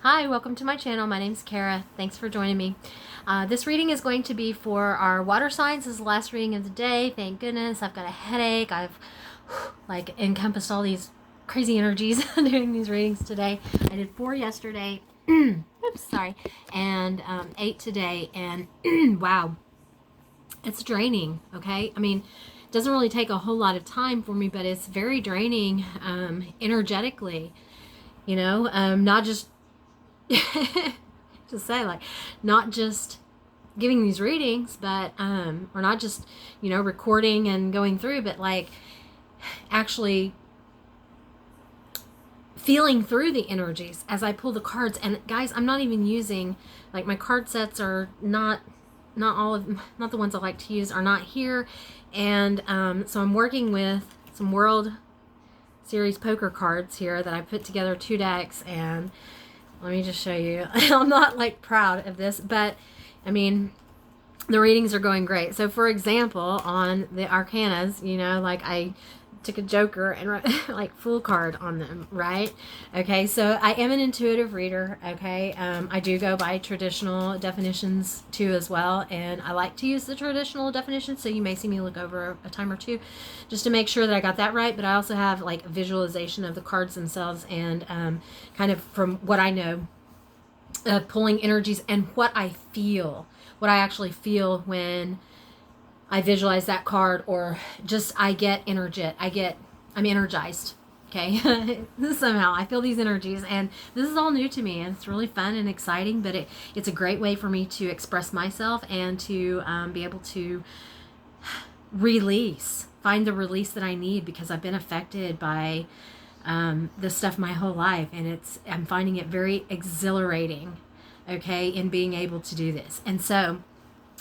Hi, welcome to my channel. My name's Kara. Thanks for joining me. This reading is going to be for our water signs. This is the last reading of the day. Thank goodness. I've got a headache. I've encompassed all these crazy energies doing these readings today. I did 4 yesterday. Oops, sorry. And 8 today. And wow, it's draining. Okay. I mean, it doesn't really take a whole lot of time for me, but it's very draining energetically. Not just to say, like, not just giving these readings, but or not just recording and going through, but like actually feeling through the energies as I pull the cards. And guys, I'm not even using, like, my card sets are not the ones I like to use are not here. And so I'm working with some World Series poker cards here that I put together 2 decks. And let me just show you. I'm not like proud of this, but I mean, the readings are going great. So for example, on the arcanas, like I took a joker and like full card on them, right? Okay, so I am an intuitive reader, okay? I do go by traditional definitions too as well, and I like to use the traditional definitions, so you may see me look over a time or two just to make sure that I got that right. But I also have like visualization of the cards themselves, and kind of from what I know, pulling energies and what I feel, what I actually feel when I visualize that card, or just I'm energized. Okay. Somehow I feel these energies, and this is all new to me, and it's really fun and exciting, but it's a great way for me to express myself and to be able to find the release that I need, because I've been affected by this stuff my whole life, and I'm finding it very exhilarating, okay, in being able to do this. And so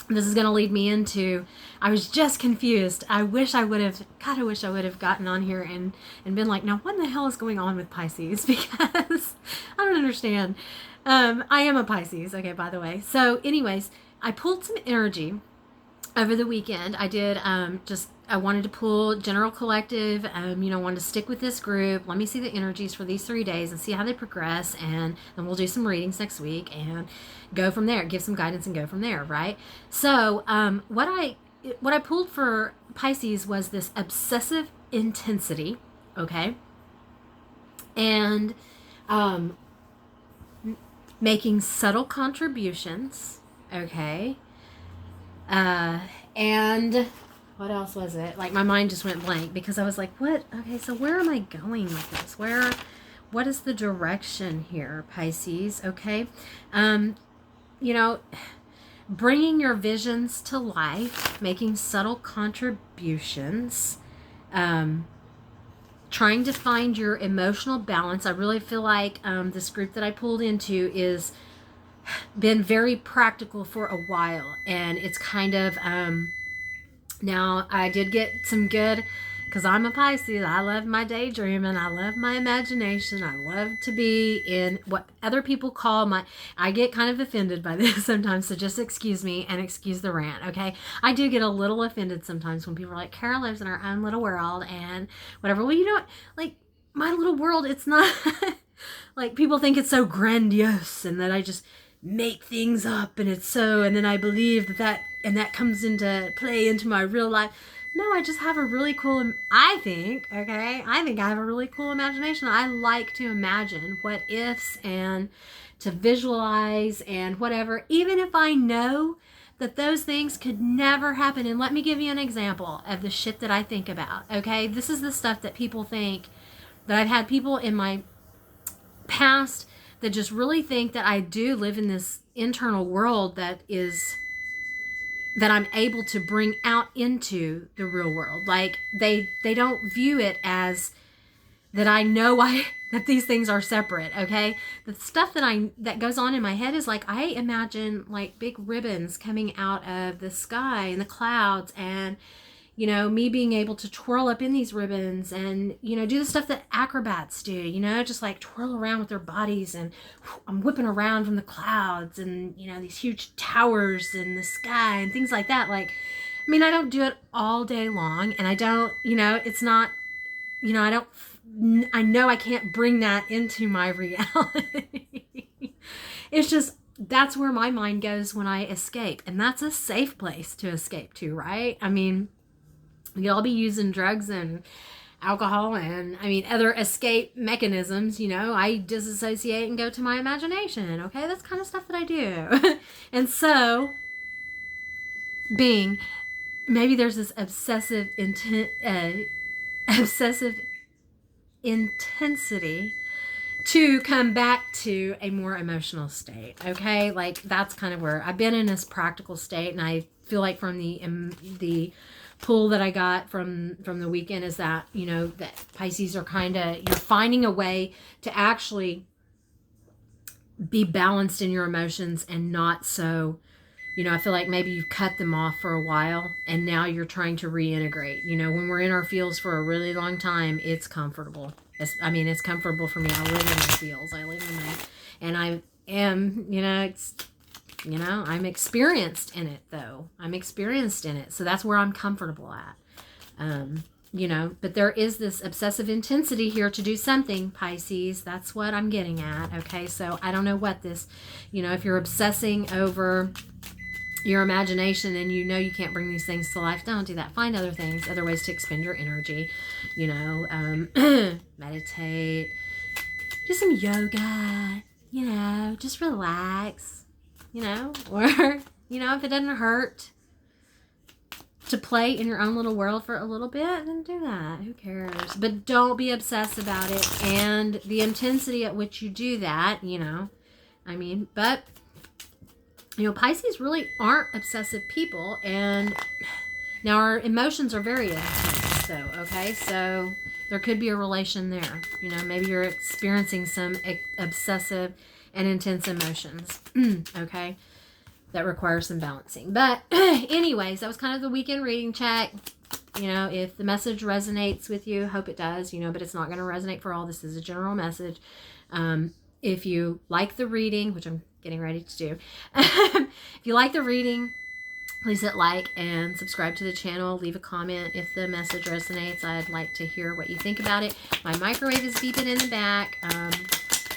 this is going to lead me into, I was just confused. I wish I would have gotten on here and been like, now what in the hell is going on with Pisces? Because I don't understand. I am a Pisces, okay, by the way. So anyways, I pulled some energy over the weekend. I did I wanted to pull general collective, wanted to stick with this group. Let me see the energies for these 3 days and see how they progress, and then we'll do some readings next week and go from there, give some guidance and go from there, right? So what I pulled for Pisces was this obsessive intensity, okay? And making subtle contributions, okay? And what else was it? Like, my mind just went blank because I was like, what? Okay, so where am I going with this? What is the direction here, Pisces? Okay. Bringing your visions to life, making subtle contributions, trying to find your emotional balance. I really feel like this group that I pulled into is been very practical for a while, and it's kind of now I did get some good, because I'm a Pisces. I love my daydreaming, I love my imagination, I love to be in what other people call my, I get kind of offended by this sometimes, so just excuse me and excuse the rant, okay? I do get a little offended sometimes when people are like, Kara lives in her own little world and whatever. Well, you know what, like, my little world, it's not like, people think it's so grandiose and that I just make things up, and it's so, and then I believe that and that comes into play into my real life. No, I just have a really cool, I think I have a really cool imagination. I like to imagine what ifs and to visualize and whatever, even if I know that those things could never happen. And let me give you an example of the shit that I think about, okay? This is the stuff that people think, that I've had people in my past that just really think that I do live in this internal world that I'm able to bring out into the real world. Like, they don't view it as that I know that these things are separate, okay? The stuff that goes on in my head is like, I imagine like big ribbons coming out of the sky and the clouds, and me being able to twirl up in these ribbons and, do the stuff that acrobats do, just like twirl around with their bodies, and I'm whipping around from the clouds and, these huge towers in the sky and things like that. Like, I mean, I don't do it all day long, and I don't, it's not, I don't, I know I can't bring that into my reality. It's just, that's where my mind goes when I escape. And that's a safe place to escape to, right? I mean, we could all be using drugs and alcohol and, I mean, other escape mechanisms. I disassociate and go to my imagination. Okay, that's kind of stuff that I do. And so, maybe there's this obsessive intensity to come back to a more emotional state. Okay, like that's kind of where I've been in this practical state, and I feel like from the pull that I got from the weekend is that that Pisces are kind of, you're finding a way to actually be balanced in your emotions and not so. I feel like maybe you've cut them off for a while and now you're trying to reintegrate. When we're in our fields for a really long time, it's comfortable. It's comfortable for me. I live in my fields. And I am, I'm experienced in it though. I'm experienced in it. So that's where I'm comfortable at. But there is this obsessive intensity here to do something, Pisces. That's what I'm getting at. Okay. So I don't know what this, if you're obsessing over your imagination and you can't bring these things to life, don't do that. Find other things, other ways to expend your energy. Meditate, do some yoga, just relax, or if it doesn't hurt to play in your own little world for a little bit, then do that. Who cares? But don't be obsessed about it and the intensity at which you do that. But Pisces really aren't obsessive people, and now our emotions are very intense. So there could be a relation there. Maybe you're experiencing some obsessive and intense emotions. Okay, that requires some balancing. But anyways, that was kind of the weekend reading check. If the message resonates with you, hope it does. But it's not going to resonate for all. This is a general message. If you like the reading, which I'm getting ready to do, if you like the reading, please hit like and subscribe to the channel. Leave a comment if the message resonates. I'd like to hear what you think about it. My microwave is beeping in the back.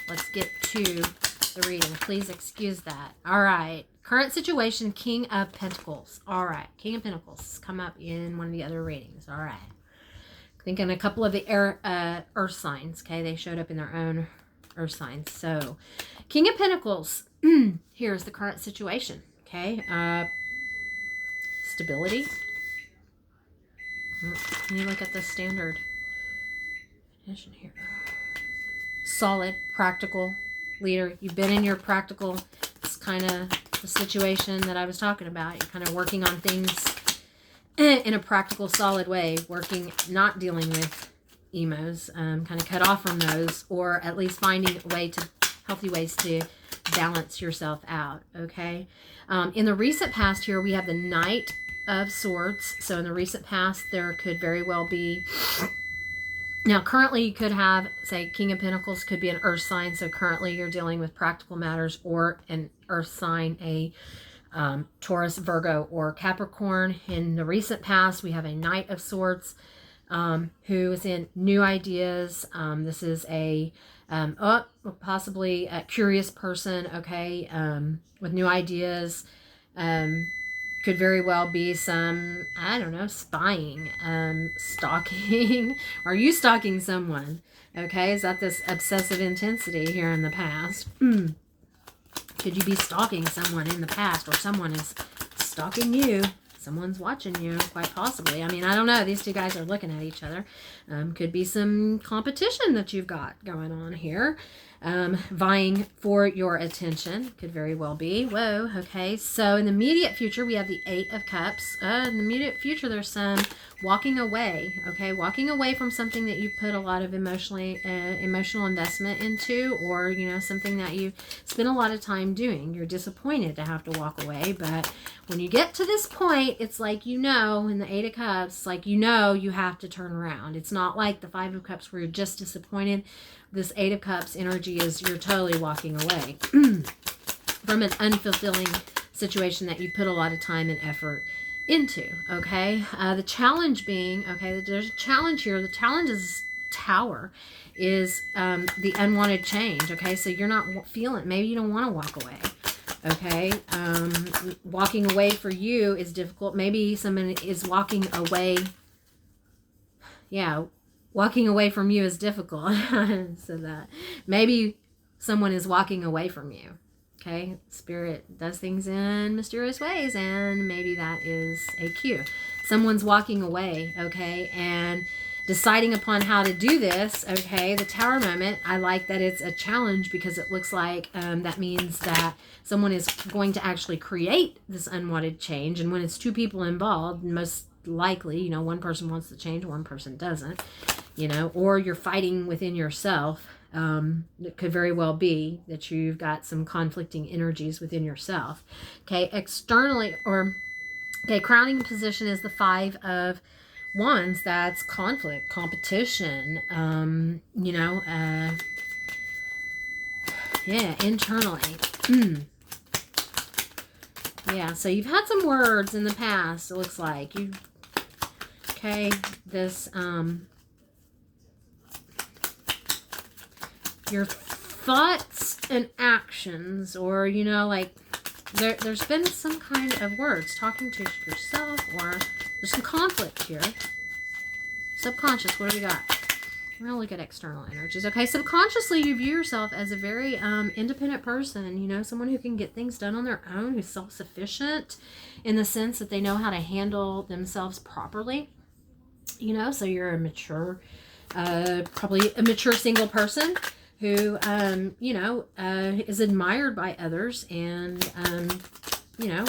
Let's get to the reading. Please excuse that. All right. Current situation, King of Pentacles. All right. King of Pentacles come up in one of the other readings. All right. Thinking a couple of the earth signs. Okay. They showed up in their own earth signs. So King of Pentacles. Here's the current situation. Okay. Stability. Can you look at the standard definition here? Solid, practical leader. You've been in your practical. It's kind of the situation that I was talking about. You're kind of working on things in a practical, solid way. Not dealing with emos. Kind of cut off from those, or at least finding healthy ways to balance yourself out. Okay. In the recent past here, we have the Knight of Swords. So in the recent past, there could very well be, now currently you could have, say, King of Pentacles could be an earth sign. So currently you're dealing with practical matters, or an earth sign, a Taurus, Virgo, or Capricorn. In the recent past, we have a Knight of Swords who is in new ideas. This is a possibly a curious person, okay, with new ideas. Could very well be some, I don't know, spying, stalking. Are you stalking someone? Okay, is that this obsessive intensity here in the past? Could you be stalking someone in the past, or someone is stalking you? Someone's watching you, quite possibly. I mean, I don't know. These two guys are looking at each other. Could be some competition that you've got going on here. Vying for your attention. Could very well be. Whoa, okay. So in the immediate future, we have the Eight of Cups. In the immediate future, there's some walking away. Okay, walking away from something that you put a lot of emotional investment into, or, something that you spend a lot of time doing. You're disappointed to have to walk away, but when you get to this point, it's like, in the Eight of Cups, like, you have to turn around. It's not like the Five of Cups where you're just disappointed. This Eight of Cups energy is you're totally walking away from an unfulfilling situation that you put a lot of time and effort into, okay? The challenge being, okay, there's a challenge here. The challenge is Tower is the unwanted change. Okay, so you're not feeling, maybe you don't want to walk away. Okay, walking away for you is difficult. Maybe someone is walking away. Yeah, walking away from you is difficult. So that maybe someone is walking away from you. Okay, Spirit does things in mysterious ways, and maybe that is a cue. Someone's walking away, okay, and deciding upon how to do this, okay. The Tower moment, I like that it's a challenge, because it looks like that means that someone is going to actually create this unwanted change. And when it's two people involved, most likely, you know, one person wants the change, one person doesn't, you know, or you're fighting within yourself. It could very well be that you've got some conflicting energies within yourself. Okay, externally, or okay, crowning position is the 5 of Wands. That's conflict, competition, you know, yeah, internally. Yeah, so you've had some words in the past, it looks like. You, okay, this, your thoughts and actions, or, you know, like, there's been some kind of words, talking to yourself, or there's some conflict here. Subconscious, what do we got? We're going to look at external energies. Okay, subconsciously, you view yourself as a very independent person, you know, someone who can get things done on their own, who's self-sufficient in the sense that they know how to handle themselves properly, you know. So you're a mature, probably a mature single person who, you know, is admired by others, and, you know,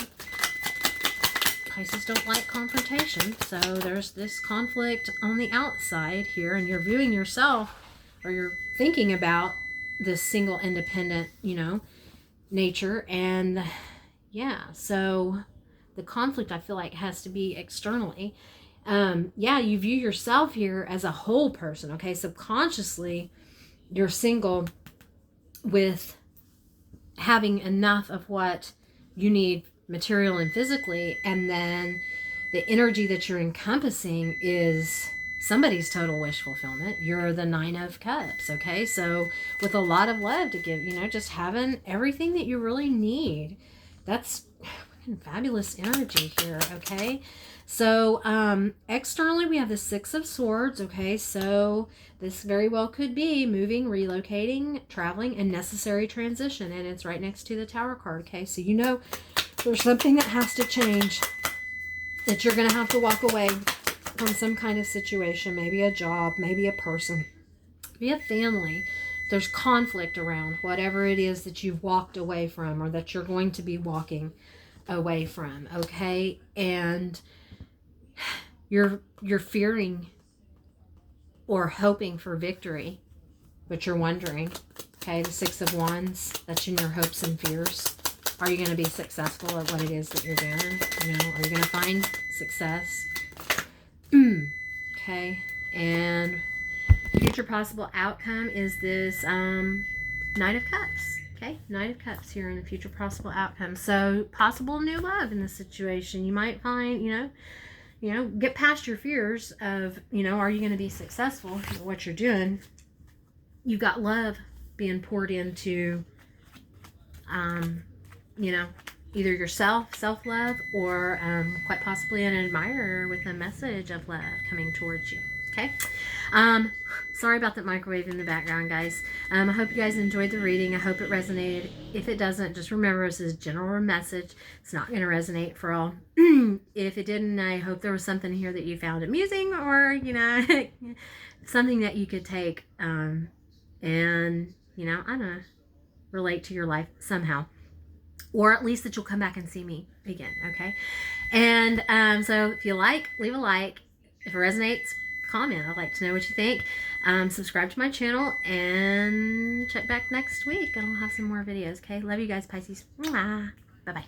Pisces don't like confrontation, so there's this conflict on the outside here, and you're viewing yourself, or you're thinking about this single, independent, you know, nature, and yeah, so the conflict, I feel like, has to be externally. Yeah, you view yourself here as a whole person, okay? Subconsciously, you're single with having enough of what you need material and physically, and then the energy that you're encompassing is somebody's total wish fulfillment. You're the 9 of Cups, okay? So with a lot of love to give, you know, just having everything that you really need. That's fabulous energy here, okay? So externally, we have the 6 of Swords, okay? So this very well could be moving, relocating, traveling, and necessary transition, and it's right next to the Tower card, okay? So you know there's something that has to change, that you're going to have to walk away from some kind of situation, maybe a job, maybe a person, maybe a family. There's conflict around whatever it is that you've walked away from, or that you're going to be walking away from, okay? And you're fearing or hoping for victory, but you're wondering, okay, the 6 of Wands, that's in your hopes and fears. Are you going to be successful at what it is that you're doing? You know, are you going to find success? Okay, and future possible outcome is this Knight of Cups. Okay, Knight of Cups here in the future possible outcome. So possible new love in this situation. You might find, you know, get past your fears of, you know, are you going to be successful at what you're doing? You've got love being poured into, you know, either yourself, self-love, or quite possibly an admirer with a message of love coming towards you. Okay. Sorry about that microwave in the background, guys. I hope you guys enjoyed the reading. I hope it resonated. If it doesn't, just remember this is a general message. It's not going to resonate for all. If it didn't, I hope there was something here that you found amusing, or, you know, something that you could take and, you know, I don't know, relate to your life somehow. Or at least that you'll come back and see me again, okay? And so if you like, leave a like. If it resonates, comment. I'd like to know what you think. Subscribe to my channel and check back next week, and I'll have some more videos, okay? Love you guys, Pisces. Bye-bye.